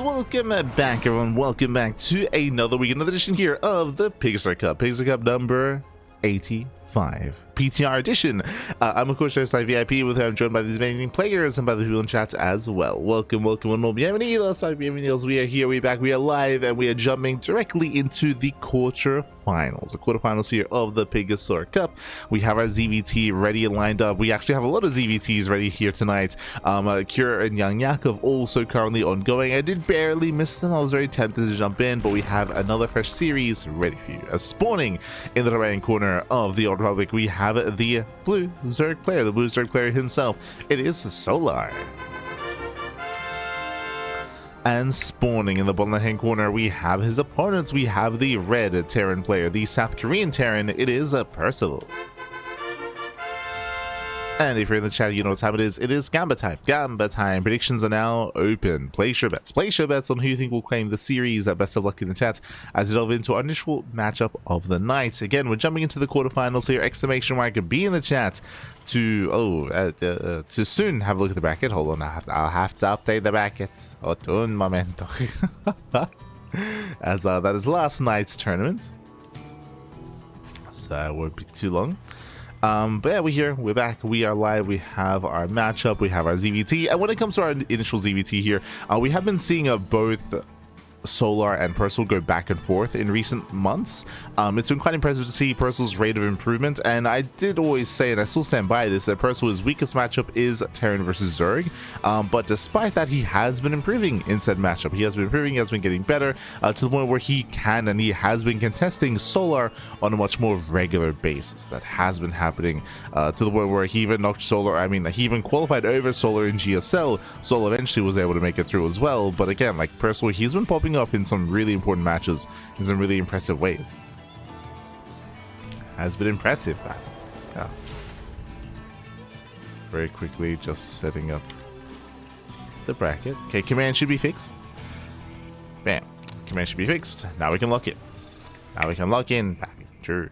welcome back everyone, welcome back to another week, another edition here of the PiGosaur Cup. PiGosaur Cup number 85. PTR edition. I'm of course ZvT with who I'm joined by these amazing players and by the people in chat as well. Welcome, and more bienvenidos, bienvenidos. We are here, we are back, we are live, and we are jumping directly into the quarterfinals. The quarterfinals here of the PiGosaur Cup. We have our ZvT ready and lined up. We actually have a lot of ZvTs ready here tonight. Kira and Young Yakov also currently ongoing. I did barely miss them. I was very tempted to jump in, but we have another fresh series ready for you. As spawning in the right corner of the Old Republic, we have the blue Zerg player himself. It is Solar. And spawning in the bottom left hand corner, we have his opponents. We have the red Terran player, the South Korean Terran. It is Percival. And if you're in the chat, you know what time it is. It is Gamba time. Gamba time. Predictions are now open. Place your bets. Place your bets on who you think will claim the series. Best of luck in the chat as we delve into our initial matchup of the night. Again, we're jumping into the quarterfinals here. Exclamation mark be in the chat to soon have a look at the bracket. Hold on, I'll have to update the bracket. Un momento. As that is last night's tournament, so it won't be too long. But yeah, we're here, we're back, we are live, we have our matchup, we have our ZvT, and when it comes to our initial ZvT here, we have been seeing both Solar and Percival go back and forth in recent months. It's been quite impressive to see Percival's rate of improvement, and I did always say, and I still stand by this, that Percival's weakest matchup is Terran versus Zerg, but despite that, he has been improving in said matchup. He has been improving, he has been getting better, to the point where he can and he has been contesting Solar on a much more regular basis. That has been happening to the point where he even knocked Solar, he even qualified over Solar in GSL. Solar eventually was able to make it through as well, but again, like Percival, he's been popping off in some really important matches in some really impressive ways. Has been impressive. Yeah. So very quickly, just setting up the bracket. Okay, command should be fixed. Bam. Command should be fixed. Now we can lock it. Now we can lock in. True.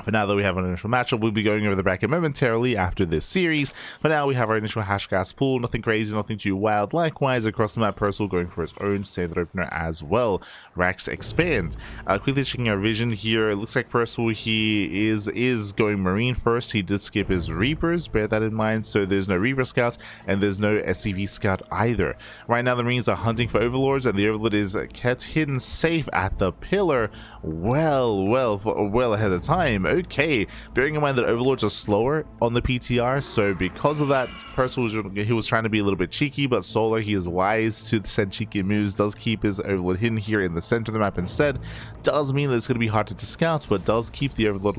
For now, though, we have an initial matchup. We'll be going over the bracket momentarily after this series. For now, we have our initial Hashgas pool. Nothing crazy, nothing too wild. Likewise, across the map, Percival going for his own standard opener as well. Rax expands. Quickly checking our vision here. It looks like Percival, he is going Marine first. He did skip his Reapers. Bear that in mind. So there's no Reaper Scout, and there's no SCV Scout either. Right now, the Marines are hunting for Overlords, and the Overlord is kept hidden safe at the pillar. Well ahead of time. Okay, bearing in mind that Overlords are slower on the PTR, so because of that, Percival was trying to be a little bit cheeky, but Solar, he is wise to send cheeky moves, does keep his Overlord hidden here in the center of the map instead. Does mean that it's going to be harder to scout, but does keep the Overlord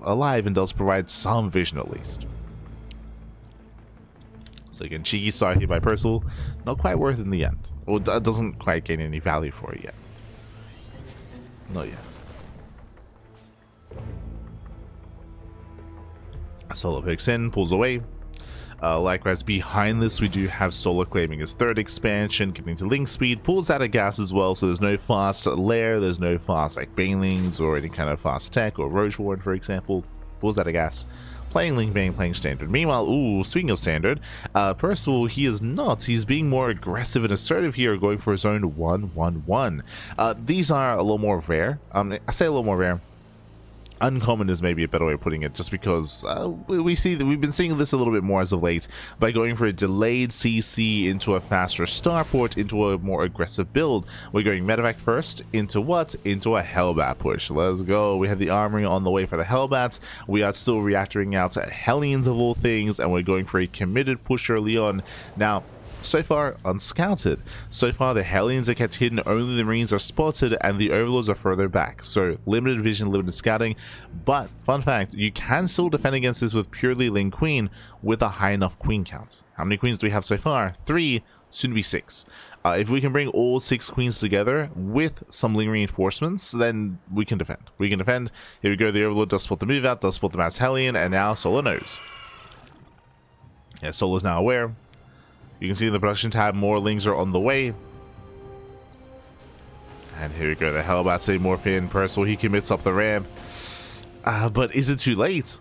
alive and does provide some vision at least. So again, cheeky start here by Percival, not quite worth it in the end, or doesn't quite gain any value for it yet. Not yet. Solar picks in, pulls away. Likewise, behind this, we do have Solar claiming his third expansion, getting to link speed, pulls out of gas as well, so there's no fast lair, there's no fast like Banelings or any kind of fast tech or Roche Warren, for example. Pulls out of gas. Playing Link Bane, playing standard. Meanwhile, speaking of standard, Percival, he is not. He's being more aggressive and assertive here, going for his own 1-1-1. These are a little more rare. I say a little more rare. Uncommon is maybe a better way of putting it, just because we've been seeing this a little bit more as of late by going for a delayed CC into a faster starport, into a more aggressive build. We're going medevac first into what? Into a Hellbat push. Let's go. We have the armory on the way for the Hellbats. We are still reactoring out to Hellions of all things, and we're going for a committed push early on. Now, so far unscouted. So far the Hellions are kept hidden, only the Marines are spotted, and the Overlords are further back. So limited vision, limited scouting. But fun fact, you can still defend against this with purely Link Queen with a high enough Queen count. How many Queens do we have so far? 3, soon to be 6. If we can bring all 6 Queens together with some Ling reinforcements, then we can defend. We can defend. Here we go, the Overlord does spot the move out, does spot the Mass Hellion, and now Solar knows. Yeah, Solar's now aware. You can see in the production tab, more Lings are on the way. And here we go, the Hellbats say morph in. Percival, he commits up the ramp. But is it too late?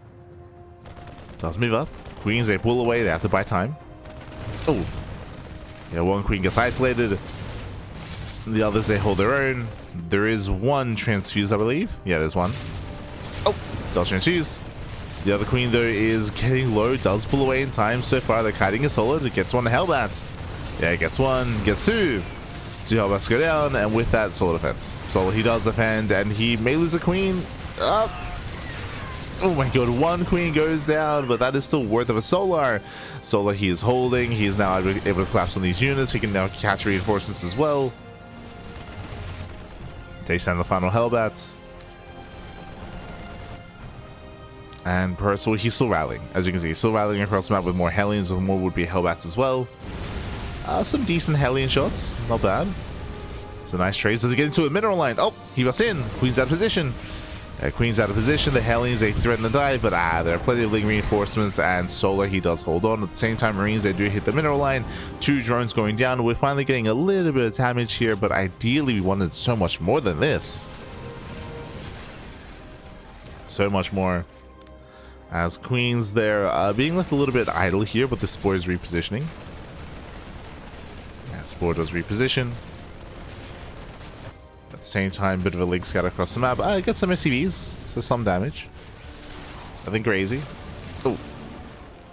Does move up. Queens, they pull away, they have to buy time. Oh. Yeah, one queen gets isolated. The others, they hold their own. There is one transfuse, I believe. Yeah, there's one. Oh, does transfuse. The other queen, though, is getting low. Does pull away in time. So far, they're kiting a solid. It gets one Hellbats. Yeah, it gets one. Gets two. Two Hellbats go down. And with that, solo defense. So he does defend, and he may lose a queen. Up. Oh my god, one queen goes down, but that is still worth of a Solar. Solar he is holding. He is now able to collapse on these units. He can now catch reinforcements as well. Takes down the final Hellbats. And Percival, he's still rallying. As you can see, he's still rallying across the map with more Hellions, with more would-be Hellbats as well. Some decent Hellion shots. Not bad. It's a nice trade. Does he get into a mineral line? Oh, he was in. Queen's out of position. Queen's out of position. The Hellions, they threaten to dive, but there are plenty of Ling reinforcements, and Solar, he does hold on. At the same time, Marines, they do hit the mineral line. Two drones going down. We're finally getting a little bit of damage here, but ideally we wanted so much more than this. So much more. As Queens, they're being left a little bit idle here, but the Spore is repositioning. Yeah, Spore does reposition. At the same time, bit of a Ling scout across the map. Get some SCVs, so some damage. Nothing crazy. Oh,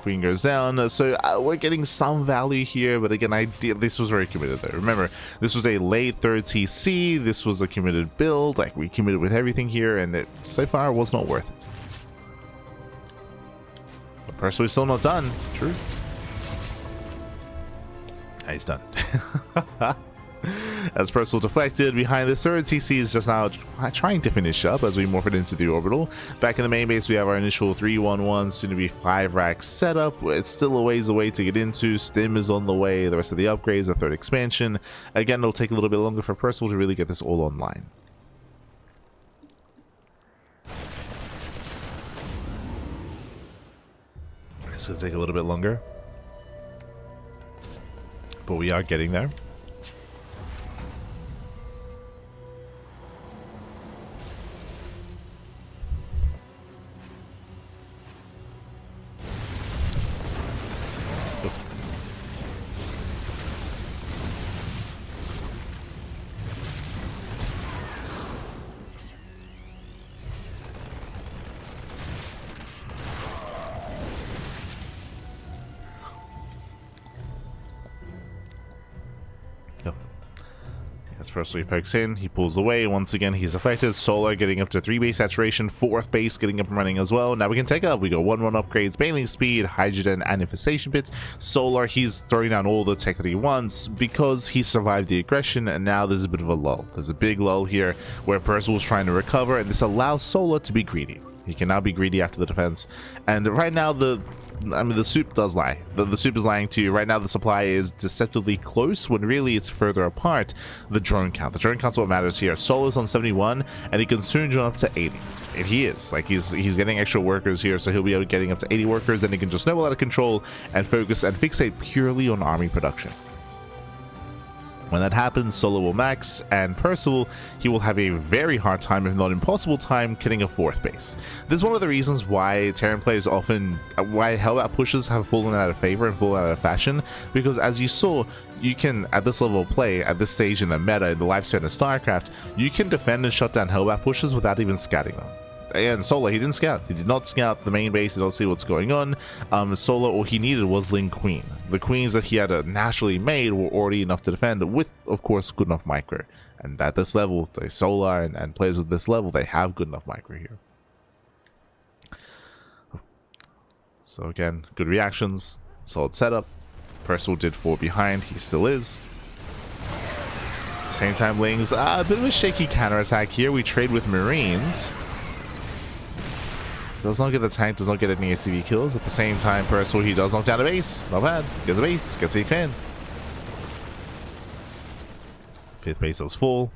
Queen goes down. So we're getting some value here, but again, this was very committed though. Remember, this was a late third TC. This was a committed build. Like, we committed with everything here, and it so far was not worth it. But Percival is still not done. True. He's done. As Percival deflected behind the third, TC is just now trying to finish up as we morph it into the orbital. Back in the main base, we have our initial 3-1-1, soon to be 5-rack setup. It's still a ways away to get into. Stim is on the way, the rest of the upgrades, the third expansion. Again, it'll take a little bit longer for Percival to really get this all online. It's going to take a little bit longer, but we are getting there. Percival pokes in, he pulls away. Once again, he's affected. Solar getting up to 3 base saturation, 4th base getting up and running as well. Now we can take up. We got 1-1 upgrades, Bailing Speed, Hydrogen, and Infestation Pits. Solar, he's throwing down all the tech that he wants because he survived the aggression, and now there's a bit of a lull. There's a big lull here where Percival's trying to recover, and this allows Solar to be greedy. He can now be greedy after the defense. And right now, the soup does lie. The soup is lying to you. Right now, the supply is deceptively close when really it's further apart. The drone count. The drone count's what matters here. Solo's on 71, and he can soon jump up to 80. And he is. Like, he's getting extra workers here, so he'll be able to getting up to 80 workers, and he can just snowball out of control and focus and fixate purely on army production. When that happens, Solo will max, and Percival, he will have a very hard time, if not impossible time, getting a 4th base. This is one of the reasons why Terran players often, why Hellbat pushes have fallen out of favor and fallen out of fashion, because as you saw, you can, at this level of play, at this stage in the meta, in the lifespan of StarCraft, you can defend and shut down Hellbat pushes without even scouting them. And Solo, he didn't scout. He did not scout the main base. He didn't see what's going on. Solo, all he needed was Ling Queen. The queens that he had naturally made were already enough to defend with, of course, good enough micro. And at this level, the Solar and players at this level, they have good enough micro here. So again, good reactions, solid setup. Percival did fall behind. He still is. At the same time, Ling's a bit of a shaky counterattack here. We trade with Marines. Does not get the tank, does not get any SCV kills. At the same time, Percival, he does knock down a base. Not bad. Gets a base, gets a fan. 5th base does fall.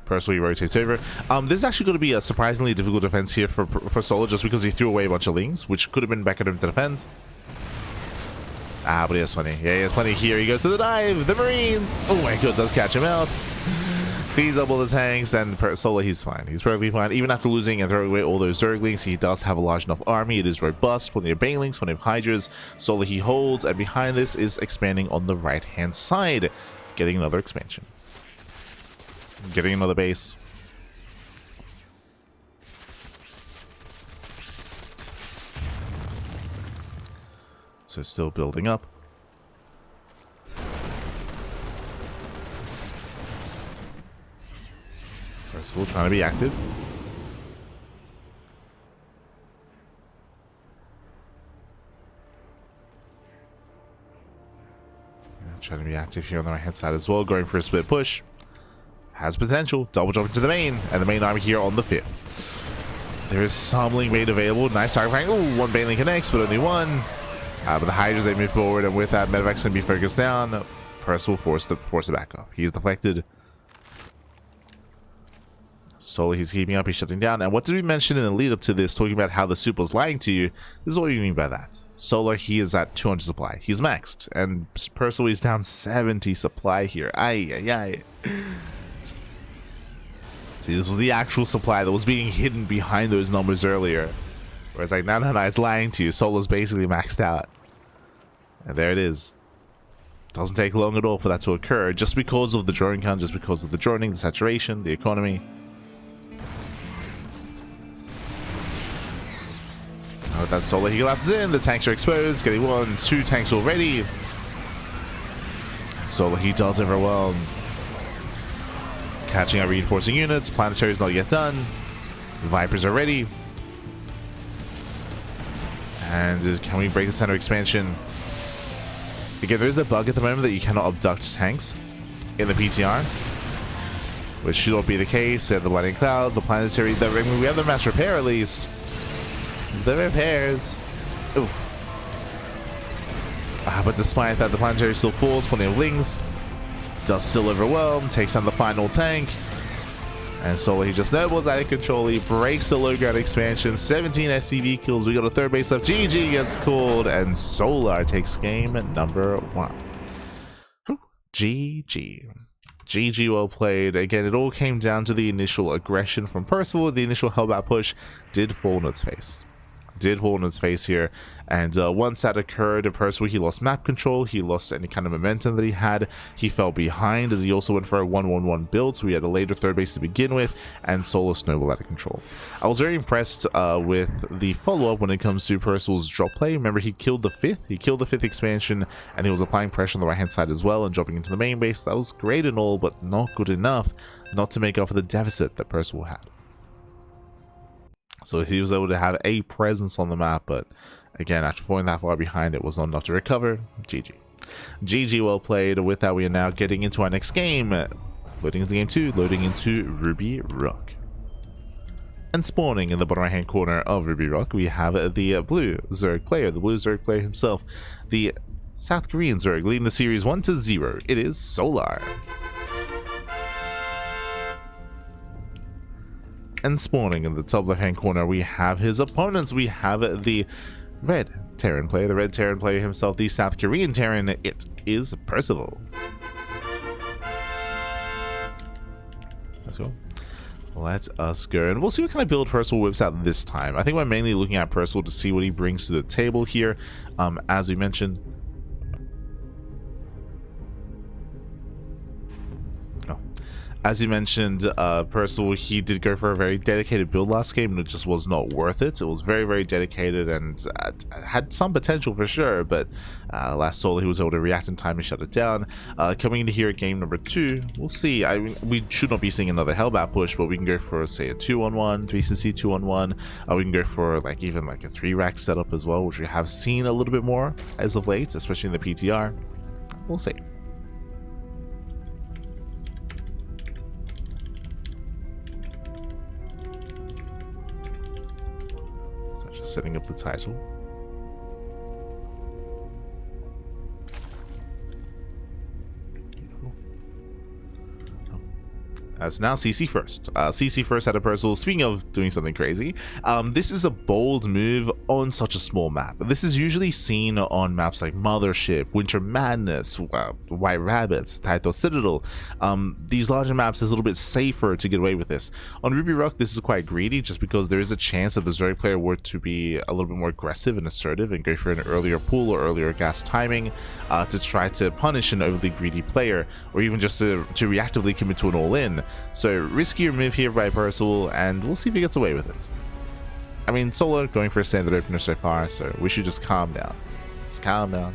Percival, he rotates over. This is actually going to be a surprisingly difficult defense here for Solo, just because he threw away a bunch of Lings, which could have been back at him to defend. But he has plenty. Yeah, he has plenty here. He goes to the dive. The Marines. Oh my god, does catch him out. cleans up all the tanks, and Solar, he's fine. He's perfectly fine. Even after losing and throwing away all those Zerglings, he does have a large enough army. It is robust. Plenty of Banelings, plenty of Hydras. Solar he holds, and behind this is expanding on the right-hand side. Getting another expansion. Getting another base. So still building up. Percival trying to be active. Trying to be active here on the right hand side as well, going for a split push. Has potential. Double jump into the main, and the main army here on the 5th. There is some link made available. Nice target flank. Ooh, one Baneling connects, but only one. But the Hydras, they move forward, and with that, Medevac's going to be focused down. Percival forced to back up. He's deflected. Slowly he's keeping up, he's shutting down. And what did we mention in the lead up to this, talking about how the super was lying to you? This is what you mean by that. Solar, he is at 200 supply. He's maxed. And Percival is down 70 supply here. Ay. See, this was the actual supply that was being hidden behind those numbers earlier. Where it's like, no, it's lying to you. Solar's basically maxed out. And there it is. Doesn't take long at all for that to occur. Just because of the drone count, just because of the droning, the saturation, the economy. Now with that Solar, he collapses in. The tanks are exposed. Getting 1, 2 tanks already. Solar, he does overwhelm. Catching out reinforcing units. Planetary is not yet done. Vipers are ready. And can we break the center expansion? Again, there is a bug at the moment that you cannot abduct tanks in the PTR, which should not be the case. The Blinding Clouds, the Planetary, we have the mass repair at least. The repairs. Oof. But despite that, the Planetary still falls. Plenty of Lings. Does still overwhelm. Takes on the final tank. And Solar, he just nobles out of control. He breaks the low ground expansion. 17 SCV kills. We got a third base up. GG gets called. And Solar takes game number 1. GG. GG, well played. Again, it all came down to the initial aggression from Percival. The initial hellbat push did fall on its face. Here, and once that occurred, Percival, he lost map control, he lost any kind of momentum that he had, he fell behind as he also went for a 1-1-1 build, so he had a later third base to begin with, and Solar snowballed out of control. I was very impressed with the follow-up when it comes to Percival's drop play. Remember, he killed the 5th expansion, and he was applying pressure on the right hand side as well and dropping into the main base. That was great and all, but not good enough not to make up for the deficit that Percival had. So he was able to have a presence on the map, but again, after falling that far behind, it was not enough to recover. GG. GG, well played. With that, we are now getting into our next game. Loading into game 2, loading into Ruby Rock. And spawning in the bottom right-hand corner of Ruby Rock, we have the blue Zerg player, himself, the South Korean Zerg, leading the series 1-0. It is Solar. And spawning in the top left-hand corner, we have his opponents. We have the red Terran player, himself, the South Korean Terran. It is Percival. Let's go. Let us go, and we'll see what kind of build Percival whips out this time. I think we're mainly looking at Percival to see what he brings to the table here. As we mentioned, Percival, he did go for a very dedicated build last game, and it just was not worth it. It was very, very dedicated and had some potential for sure, but last Solar, he was able to react in time and shut it down. Coming into here at game number 2, we'll see. We should not be seeing another Hellbat push, but we can go for, say, a 2-on-1, 3CC 2-on-1. We can go for even a 3-rack setup as well, which we have seen a little bit more as of late, especially in the PTR. We'll see. Setting up the title. As now CC first. CC first out of Percival. Speaking of doing something crazy, this is a bold move on such a small map. This is usually seen on maps like Mothership, Winter Madness, White Rabbits, Taito Citadel. These larger maps is a little bit safer to get away with this. On Ruby Rock, this is quite greedy just because there is a chance that the Zerg player were to be a little bit more aggressive and assertive and go for an earlier pull or earlier gas timing to try to punish an overly greedy player, or even just to reactively commit to an all-in. So riskier move here by Percival, and we'll see if he gets away with it. I mean, Solo going for a standard opener so far, so we should just calm down. Just calm down.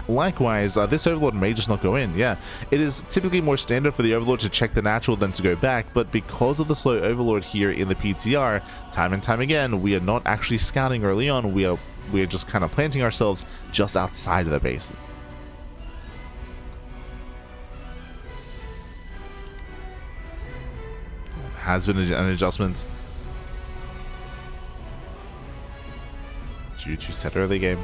Likewise, this Overlord may just not go in. Yeah, it is typically more standard for the Overlord to check the natural than to go back, but because of the slow Overlord here in the PTR, time and time again, we are not actually scouting early on. We are just kind of planting ourselves just outside of the bases. Has been an adjustment due to set early game.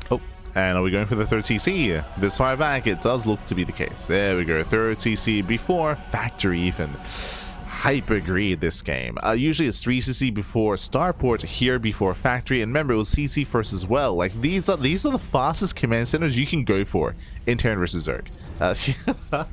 Oh, and are we going for the third TC? This far back, it does look to be the case. There we go, third TC before factory even. Hyper greed this game. Usually it's 3 CC before starport, here before factory, and remember it was CC first as well. Like these are the fastest command centers you can go for in Terran versus Zerg.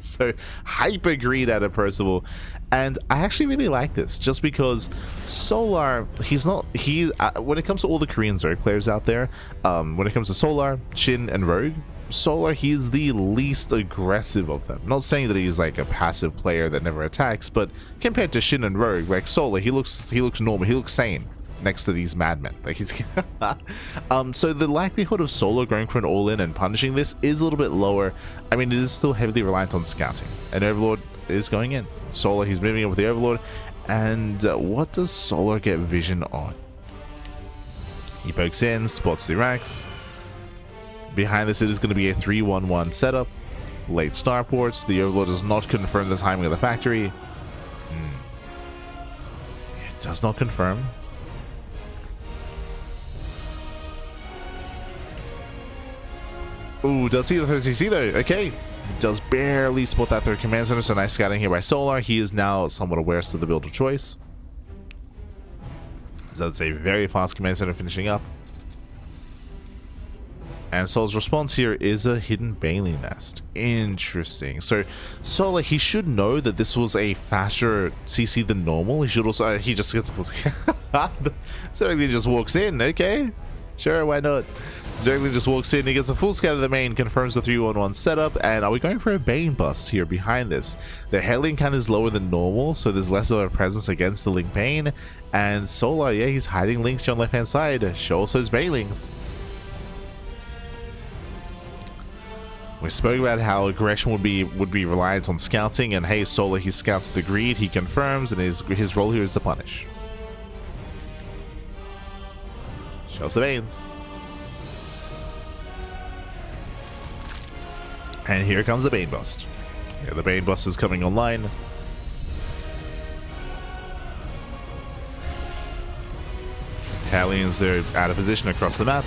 So hyper greed out of Percival, and I actually really like this just because Solar, when it comes to all the Korean Zerg players out there, when it comes to Solar, Shin, and Rogue, Solar, he's the least aggressive of them. Not saying that he's like a passive player that never attacks, but compared to Shin and Rogue, like Solar, he looks normal, he looks sane next to these madmen. Like he's so the likelihood of Solar going for an all-in and punishing this is a little bit lower. I mean, it is still heavily reliant on scouting, and Overlord is going in. Solar, he's moving in with the Overlord, and what does Solar get vision on? He pokes in, spots the racks. Behind this, it is going to be a 3-1-1 setup. Late starports. The Overlord does not confirm the timing of the factory. It does not confirm. Ooh, does see the third CC though. Okay. Does barely spot that third command center, so nice scouting here by Solar. He is now somewhat aware as to the build of choice. So that's a very fast command center finishing up. And Solar's response here is a hidden Bailey nest. Interesting. So Solar, he should know that this was a faster CC than normal. He should also, he just gets a full Zerglin just walks in. Okay, sure, why not? Zerglin just walks in, he gets a full scout of the main, confirms the 3-1-1 setup, and are we going for a Bane bust here behind this? The Hellion count is lower than normal, so there's less of a presence against the Link Bane, and Solar, yeah, he's hiding Links here on the left hand side. Shows those Banelings. We spoke about how aggression would be reliant on scouting, and hey, Solar, he scouts the greed, he confirms, and his role here is to punish. Shows the Banes. And here comes the Bane Bust. Yeah, the Bane Bust is coming online. Hellions, they're out of position across the map.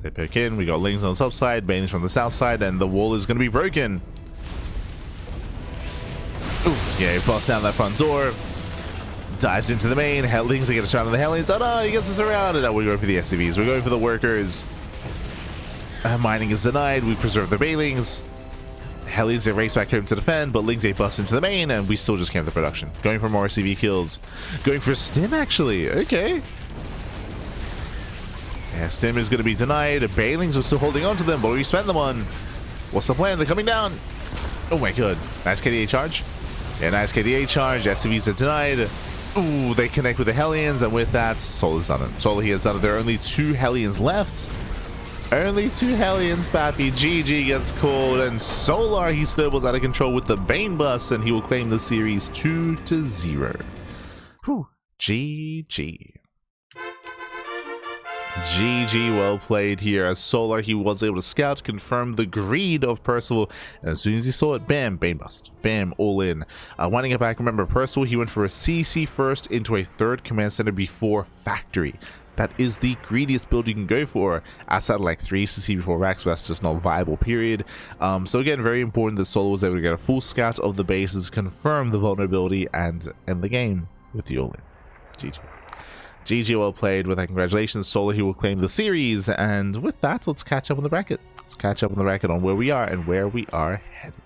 They pick in, we got Lings on the top side, Banes from the south side, and the wall is going to be broken. Ooh, yeah, he busts down that front door, dives into the main. Lings to get a shot on the Hellions. Oh no, he gets us around, and now we're going for the SCVs. We're going for the workers. Mining is denied, we preserve the Bailings. Hellions they race back home to defend, but Lings they bust into the main, and we still just camp the production. Going for more CV kills. Going for Stim, actually. Okay. Yeah, Stim is going to be denied. Bailings were still holding on to them, but we spent them on. What's the plan? They're coming down. Oh my god. Nice KDA charge. Yeah, nice KDA charge. SCVs are denied. Ooh, they connect with the Hellions, and with that, Solar's done it. Solar, he has done it. There are only 2 Hellions left. Only 2 Hellions, Pappy. GG gets called, and Solar, he snowballs out of control with the Bane Bust, and he will claim the series 2-0. Whew. GG. GG, well played here. As Solar, he was able to scout, confirm the greed of Percival, and as soon as he saw it, bam, bane bust, bam, all in. Winding it back, remember Percival, he went for a CC first into a third command center before factory. That is the greediest build you can go for. Outside of like 3 CC before racks, but that's just not viable, period. So again, very important that Solar was able to get a full scout of the bases, confirm the vulnerability, and end the game with the all-in. GG. GG, well played. With that, congratulations, Solar. He will claim the series. And with that, let's catch up on the bracket. Let's catch up on the bracket on where we are and where we are headed.